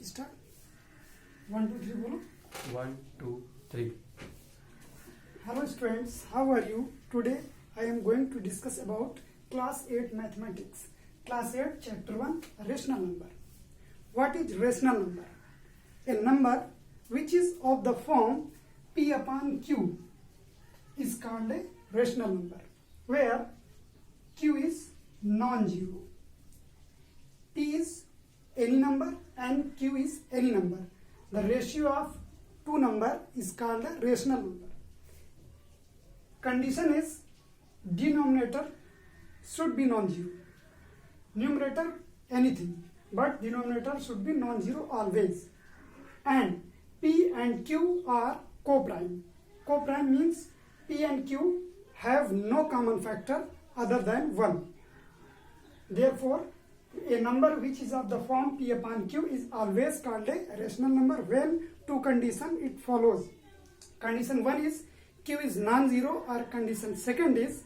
Start 1 2 3 बोलो 1 2 3 Hello students, how are you? Today I am going to discuss about class 8 mathematics. Class 8 chapter 1 rational number. What is rational number? A number which is of the form p upon q is called a rational number, where q is non-zero. P is any number and q is any number. The ratio of two number is called a rational number. Condition is denominator should be non-zero. Numerator anything, but denominator should be non-zero always. And P and Q are co-prime. Co-prime means P and Q have no common factor other than 1. Therefore, a number which is of the form P upon Q is always called a rational number when two conditions it follows. Condition 1 is Q is non-zero, or condition second is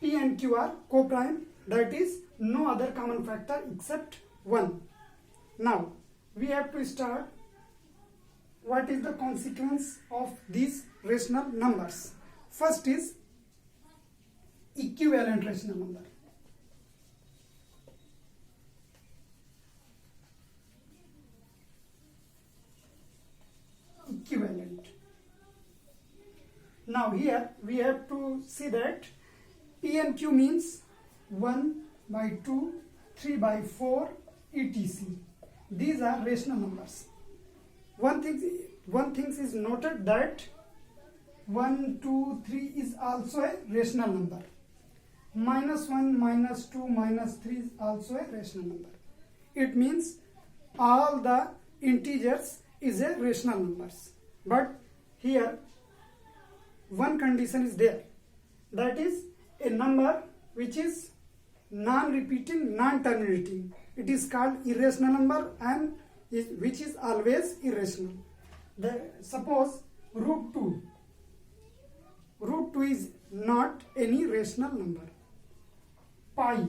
P and Q are co-prime, that is no other common factor except 1. Now we have to start what is the consequence of these rational numbers. First is equivalent rational number. Equivalent. Now here we have to see that P and Q means 1 by 2, 3 by 4, etc. These are rational numbers. One thing is noted that 1, 2, 3 is also a rational number. -1, -2, -3 is also a rational number. It means all the integers is a rational numbers. But here one condition is there, that is a number which is non-repeating, non-terminating. It is called irrational number and which is always irrational. Suppose root 2. Root 2 is not any rational number. Pi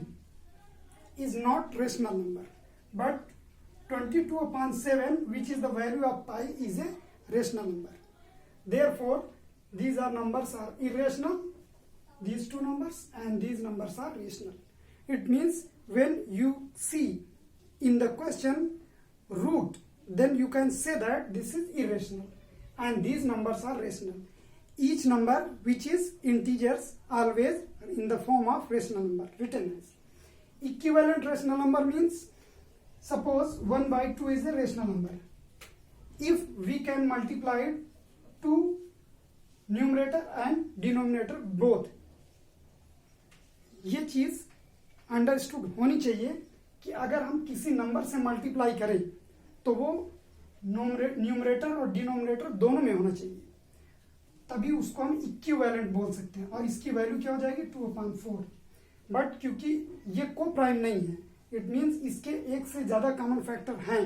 is not rational number, but 22 upon 7, which is the value of pi, is a rational number. Therefore, these are numbers are irrational, these two numbers, and these numbers are rational. It means when you see in the question root, then you can say that this is irrational and these numbers are rational. Each number which is integers always in the form of rational number, written as. Equivalent rational number means, suppose 1 by 2 is a rational number. If we can multiply it to numerator and denominator both, ये चीज understood होनी चाहिए कि अगर हम किसी number से multiply करें तो वो न्यूमरेटर और डिनोमिनेटर दोनों में होना चाहिए, तभी उसको हम इक्विवेलेंट बोल सकते हैं और इसकी वैल्यू क्या हो जाएगी 2/4. बट क्योंकि ये को प्राइम नहीं है, इट मीन्स इसके एक से ज्यादा कॉमन फैक्टर हैं,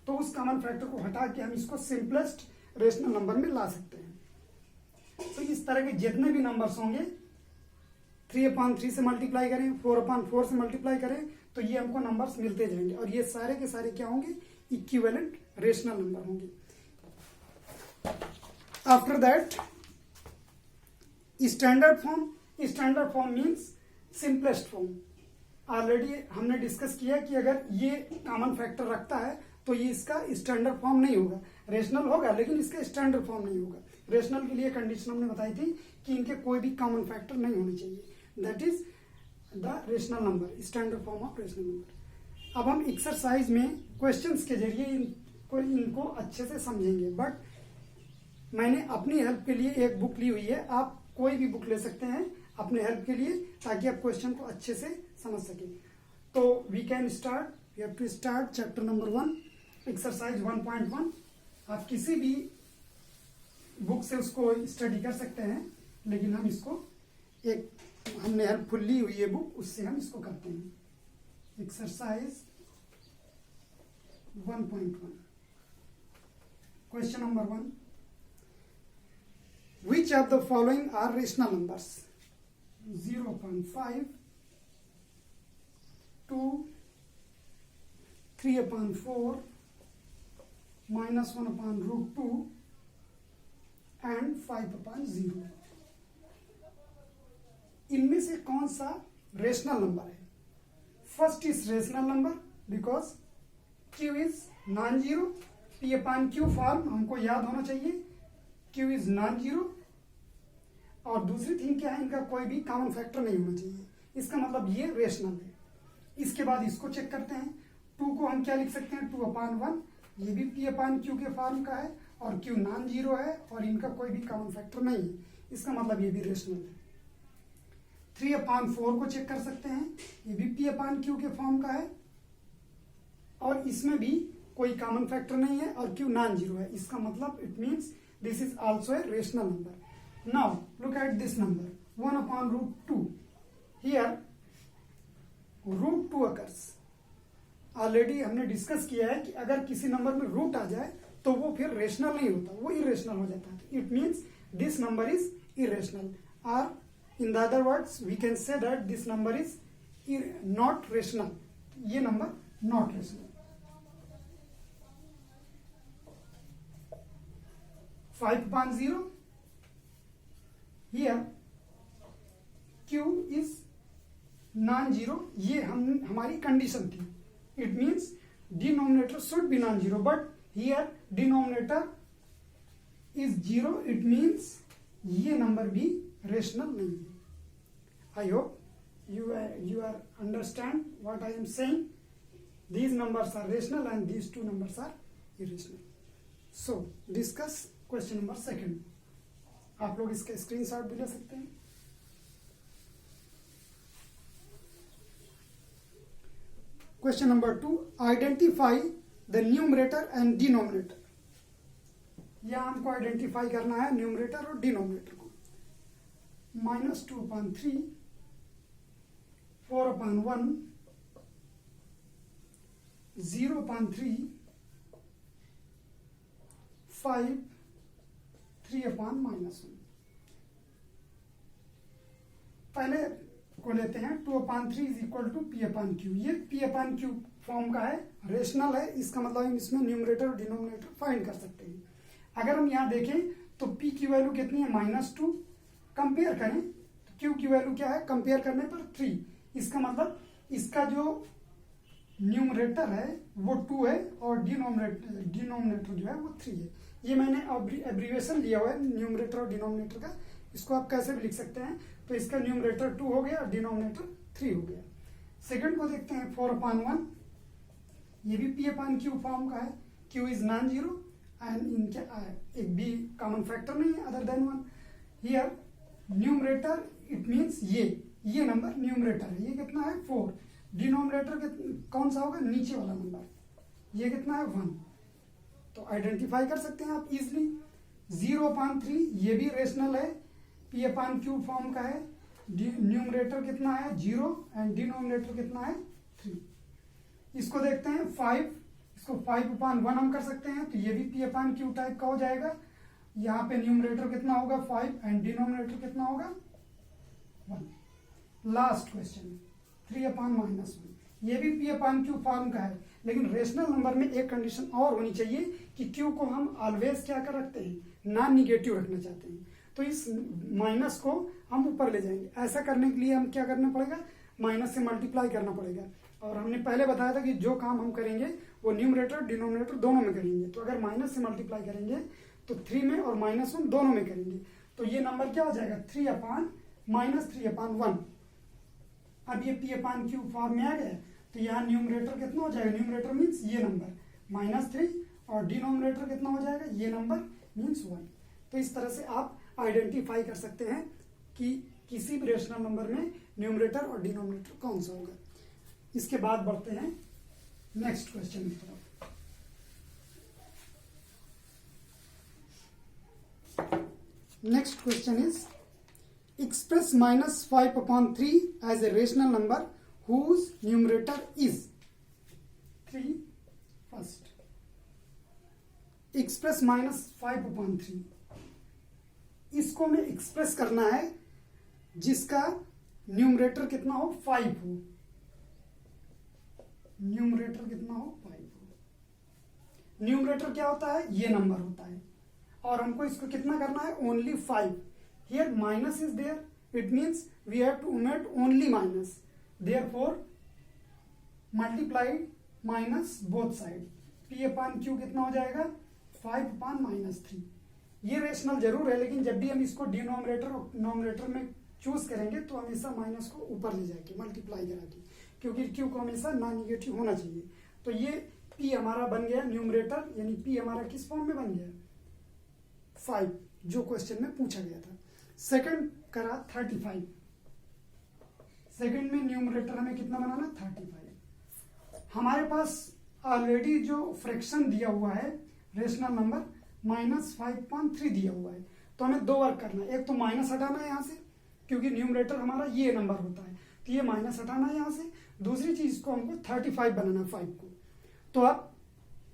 तो उस कॉमन फैक्टर को हटा के हम इसको सिंपलेस्ट रेशनल नंबर में ला सकते हैं. तो इस तरह के जितने भी नंबर्स होंगे 3/3 से मल्टीप्लाई करें, 4/4 से मल्टीप्लाई करें, तो ये हमको नंबर्स मिलते जाएंगे और ये सारे के सारे क्या होंगे, इक्विवेलेंट रेशनल नंबर होंगे. After that standard form means simplest form. Already हमने डिस्कस किया कि अगर ये कॉमन फैक्टर रखता है तो ये इसका स्टैंडर्ड फॉर्म नहीं होगा, रेशनल होगा लेकिन इसका स्टैंडर्ड फॉर्म नहीं होगा. रेशनल के लिए कंडीशन हमने बताई थी कि इनके कोई भी कॉमन फैक्टर नहीं होने चाहिए, that is the rational number, standard form of rational number. अब हम एक्सरसाइज में क्वेश्चंस के जरिए इनको अच्छे से समझेंगे. बट मैंने अपनी हेल्प के लिए एक बुक ली हुई है, आप कोई भी बुक ले सकते हैं अपने हेल्प के लिए ताकि आप क्वेश्चन को अच्छे से समझ सकें. तो we can start, we have to start chapter number 1, exercise 1.1. आप किसी भी बुक से उसको स्टडी कर सकते हैं, लेकिन हम इसको हमने हेल्पफुल ली हुई है बुक, उससे हम इसको करते हैं. Exercise 1.1, question number 1. Which of the following are rational numbers? 0.5, 2, 3/4, -1/√2 and 5/0। इनमें से कौन सा रेशनल नंबर है? First is rational number because Q is non zero. P/Q form हमको याद होना चाहिए, Q इज नॉन जीरो। और दूसरी थिंग क्या है, इनका कोई भी कॉमन फैक्टर नहीं होना चाहिए। इसका मतलब ये रेशनल है। इसके बाद इसको चेक करते हैं। 2 को हम क्या लिख सकते हैं, 2/1। ये भी P/Q के फॉर्म का है और Q नॉन जीरो है और इनका कोई भी कॉमन फैक्टर नहीं है। इसका मतलब ये भी रेशनल है। 3/4 को चेक कर सकते हैं, ये भी P/Q के फॉर्म का है और इसमें भी कोई कॉमन फैक्टर नहीं है और Q नॉन जीरो है। इसका मतलब it means this is also a rational number. Now look at this number 1/√2। Here √2 occurs. Already हमने डिस्कस किया है कि अगर किसी नंबर में रूट आ जाए तो वो फिर रेशनल नहीं होता, वो इरेशनल हो जाता है। It means this number is irrational, और in the other words we can say that this number is not rational. ये number not rational. 5/0 here Q is non zero. ये हमारी कंडीशन थी। It means denominator should be non zero, but here denominator is zero. It means ये number भी rational नहीं है। I hope you are understand what I am saying. These numbers are rational and these two numbers are irrational. So discuss question number 2. आप लोग इसका screenshot भी ले सकते हैं। Question number 2, identify the numerator and denominator. यहाँ हमको identify करना है न्यूमरेटर और डिनोमिनेटर को। -2/3, 4/1, 0/3, 5, 3/-1। पहले को लेते हैं। 2/3 इज इक्वल टू P/Q। ये P/Q फॉर्म का है, रेशनल है। इसका मतलब हम इसमें न्यूमरेटर और डिनोमिनेटर फाइंड कर सकते हैं। अगर हम यहाँ देखें तो P की वैल्यू कितनी है, -2। कंपेयर करें तो Q की वैल्यू क्या है, कंपेयर करने पर 3। इसका मतलब इसका जो न्यूमरेटर है वो 2 है और डिनोमिनेटर जो है वो 3 है। ये मैंने एब्रीवेशन लिया हुआ है न्यूमरेटर और डिनोमिनेटर का। इसको आप कैसे भी लिख सकते हैं। तो इसका न्यूमरेटर 2 हो गया और डिनोमिनेटर 3 हो गया। सेकंड को देखते हैं 4/1। ये भी P/Q फॉर्म का है। Q is non zero and इनके एक भी कॉमन फैक्टर नहीं है other than 1। Here numerator it means ये नंबर न्यूमरेटर है। ये कितना है, 4। डिनोमिनेटर कौन सा होगा, नीचे वाला नंबर। ये कितना है, 1। तो आइडेंटिफाई कर सकते हैं आप इजिली। 0/3 ये भी रेशनल है, P/Q फॉर्म का है। न्यूमरेटर कितना है, 0 एंड डिनोमिनेटर कितना है, 3। इसको देखते हैं 5। इसको 5/1 हम कर सकते हैं तो ये भी P/Q टाइप का हो जाएगा। यहाँ पे न्यूमरेटर कितना होगा, 5 एंड डिनोमिनेटर कितना होगा, 1। Last question 3/-1। ये भी P/Q फॉर्म का है, लेकिन रेशनल नंबर में एक कंडीशन और होनी चाहिए कि Q को हम ऑलवेज क्या कर रखते हैं, नॉन निगेटिव रखना चाहते हैं। तो इस माइनस को हम ऊपर ले जाएंगे। ऐसा करने के लिए हम क्या करना पड़ेगा, माइनस से मल्टीप्लाई करना पड़ेगा। और हमने पहले बताया था कि जो काम हम करेंगे वो न्यूमरेटर डिनोमिनेटर दोनों में करेंगे। तो अगर माइनस से मल्टीप्लाई करेंगे तो 3 में और -1 दोनों में करेंगे। तो ये नंबर क्या हो जाएगा, 3/-3/1। अब ये P/Q फॉर्म में आ गया। तो यहाँ न्यूमरेटर कितना हो जाएगा, न्यूमरेटर मीन्स ये नंबर -3 और डिनोमिनेटर कितना हो जाएगा, ये नंबर मीन्स 1। तो इस तरह से आप आइडेंटिफाई कर सकते हैं कि किसी भी रेशनल नंबर में न्यूमरेटर और डिनोमिनेटर कौन सा होगा। इसके बाद बढ़ते हैं नेक्स्ट क्वेश्चन की तरफ। Next question is express -5/3 as a rational number whose numerator is 3 first. Express -5/3 इसको हमें एक्सप्रेस करना है जिसका न्यूमरेटर कितना हो, 5 हो। न्यूमरेटर कितना हो, 5 हो। न्यूमरेटर क्या होता है, ये नंबर होता है, और हमको इसको कितना करना है, only 5. Here minus is there, it means we have to omit only minus, therefore multiplied minus both side. P upon Q कितना हो जाएगा, 5 अपान -3. ये रेशनल जरूर है, लेकिन जब भी हम इसको डिनोमिनेटर और नोमिनेटर में चूज करेंगे तो हमेशा माइनस को ऊपर ले जाएंगे मल्टीप्लाई करा के, क्योंकि क्यू को हमेशा नॉन निगेटिव होना चाहिए. तो ये पी हमारा बन गया न्यूमरेटर, यानी पी हमारा किस फॉर्म में बन गया, 5, जो क्वेश्चन में पूछा गया था. सेकंड करा 35. सेकंड में न्यूमरेटर हमें कितना बनाना, 35. हमारे पास ऑलरेडी जो फ्रैक्शन दिया हुआ है रेशनल नंबर -5.3 दिया हुआ है, तो हमें दो वर्क करना है. एक तो माइनस हटाना है यहाँ से, क्योंकि न्यूमरेटर हमारा ये नंबर होता है, तो ये माइनस हटाना है यहाँ से. दूसरी चीज को हमको 35 बनाना है 5 को. तो आप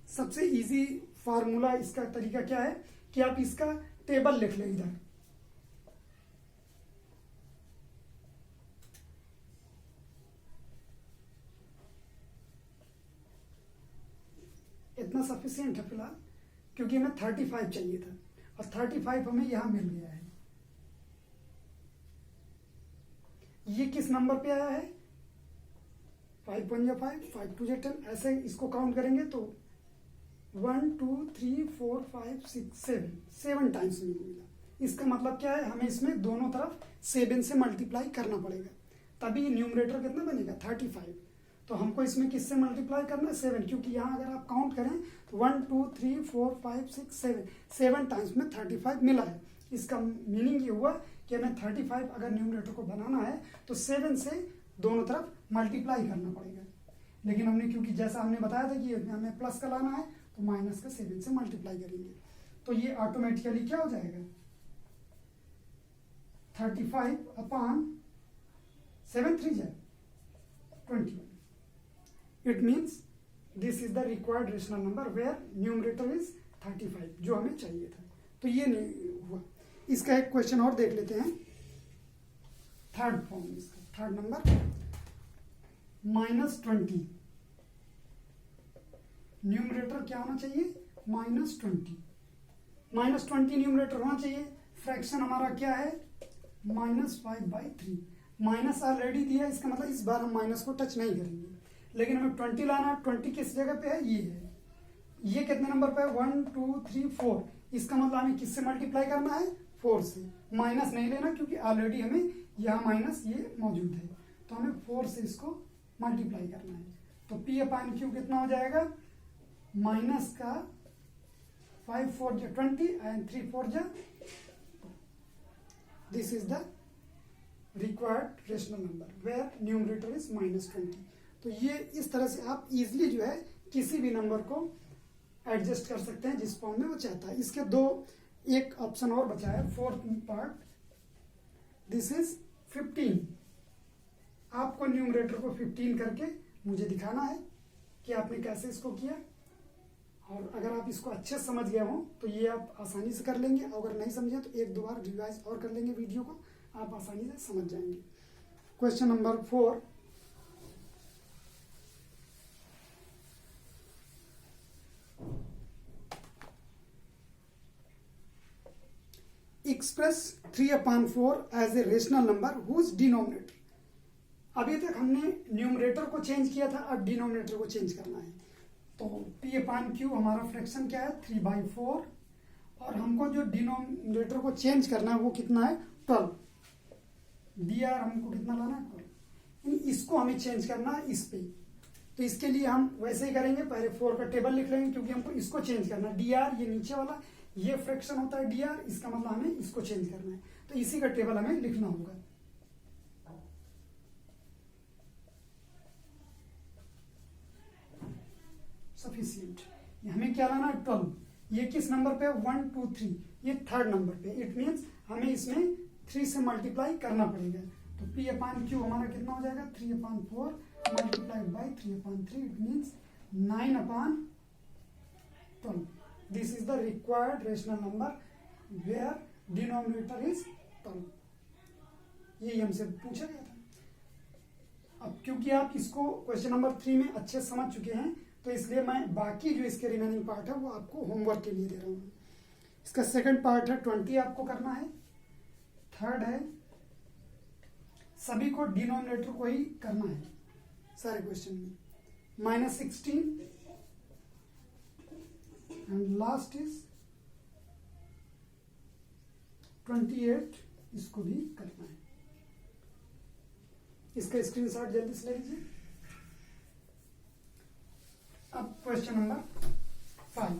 सबसे इजी फार्मूला, इसका तरीका क्या है कि आप इसका टेबल लिख लें इधर. इतना सफिशियंट है फिलहाल, क्योंकि हमें 35 चाहिए था और 35 हमें यहां मिल गया है. ये किस नंबर पे आया है, 5 1 5, 5 2 10. ऐसे इसको काउंट करेंगे तो 1 2 3 4 5 6 7 टाइम्स मिला. इसका मतलब क्या है, हमें इसमें दोनों तरफ 7 से मल्टीप्लाई करना पड़ेगा, तभी न्यूमरेटर कितना बनेगा, 35. तो हमको इसमें किससे मल्टीप्लाई करना है, 7, क्योंकि यहाँ अगर आप काउंट करें तो 1 2 3 4 5 6 7 टाइम्स में 35 मिला है. इसका मीनिंग ये हुआ कि हमें 35 अगर न्यूमरेटर को बनाना है तो 7 से दोनों तरफ मल्टीप्लाई करना पड़ेगा. लेकिन हमने, क्योंकि जैसा हमने बताया था कि हमें प्लस का लाना है, तो माइनस का 7 से मल्टीप्लाई करेंगे, तो ये ऑटोमेटिकली क्या हो जाएगा, 35 अपान 7 3 जाए 21. It means this is the required rational number where numerator is 35, जो हमें चाहिए था. तो ये नहीं हुआ. इसका एक क्वेश्चन और देख लेते हैं, थर्ड फॉर्म, इसका थर्ड नंबर -20. न्यूमरेटर क्या होना चाहिए, -20. -20 न्यूमरेटर होना चाहिए. फ्रैक्शन हमारा क्या है, -5/3. माइनस ऑलरेडी दिया, इसका मतलब इस बार हम माइनस को टच नहीं करेंगे, लेकिन हमें 20 लाना है. 20 किस जगह पे है, ये है. ये कितने नंबर पे है, 1 2 3 4. इसका मतलब हमें किससे मल्टीप्लाई करना है, 4 से. माइनस नहीं लेना, क्योंकि ऑलरेडी हमें यहाँ माइनस ये मौजूद है, तो हमें 4 से इसको मल्टीप्लाई करना है. तो P अपान Q कितना हो जाएगा, माइनस का 5 4 जा 20 एंड 3 4 जा. This is the required rational number where numerator is -20. तो ये इस तरह से आप इजीली जो है किसी भी नंबर को एडजस्ट कर सकते हैं जिस फॉर्म में वो चाहता है. इसके दो, एक ऑप्शन और बचा है, फोर्थ पार्ट. This is 15. आपको न्यूमरेटर को 15 करके मुझे दिखाना है कि आपने कैसे इसको किया. और अगर आप इसको अच्छे से समझ गए हो तो ये आप आसानी से कर लेंगे. अगर नहीं समझे तो एक दो बार रिवाइज और कर लेंगे वीडियो को, आप आसानी से समझ जाएंगे. Question number 4. Express 3/4 as a rational number whose denominator. अभी तक हमने न्यूमरेटर को चेंज किया था, अब डिनोमिनेटर को चेंज करना है. तो P अपान Q हमारा फ्रैक्शन क्या है, 3/4, और हमको जो डिनोमिनेटर को चेंज करना है वो कितना है, 12. dr हमको कितना लाना है, 12. इसको हमें चेंज करना है इस पे. तो इसके लिए हम वैसे ही करेंगे, पहले 4 का टेबल लिख लेंगे, क्योंकि हमको इसको चेंज करना है. dr ये नीचे वाला ये फ्रैक्शन होता है dr, इसका मतलब हमें इसको चेंज करना है, तो इसी का टेबल हमें लिखना होगा. सफिशियंट. हमें क्या लाना है, 12. ये किस नंबर पे, 1 2 3, ये थर्ड नंबर पे. इट मीन्स हमें इसमें 3 से मल्टीप्लाई करना पड़ेगा. तो P अपान Q हमारा कितना हो जाएगा, 3/4 multiplied by 3/3. It means 9/12. This is the required rational number where denominator is 12. यही हमसे पूछा गया था. अब क्योंकि आप इसको क्वेश्चन नंबर 3 में अच्छे समझ चुके हैं, तो तो इसलिए मैं बाकी जो इसके रिमेनिंग पार्ट है वो आपको होमवर्क के लिए दे रहा हूँ। इसका सेकंड पार्ट है 20 आपको करना है। थर्ड है सभी को डिनोमिनेटर को ही करना है सारे क्वेश्चन में, -16 एंड लास्ट इज 28, इसको भी करना है। इसका स्क्रीनशॉट जल्दी से ले लीजिए। अब क्वेश्चन नंबर 5।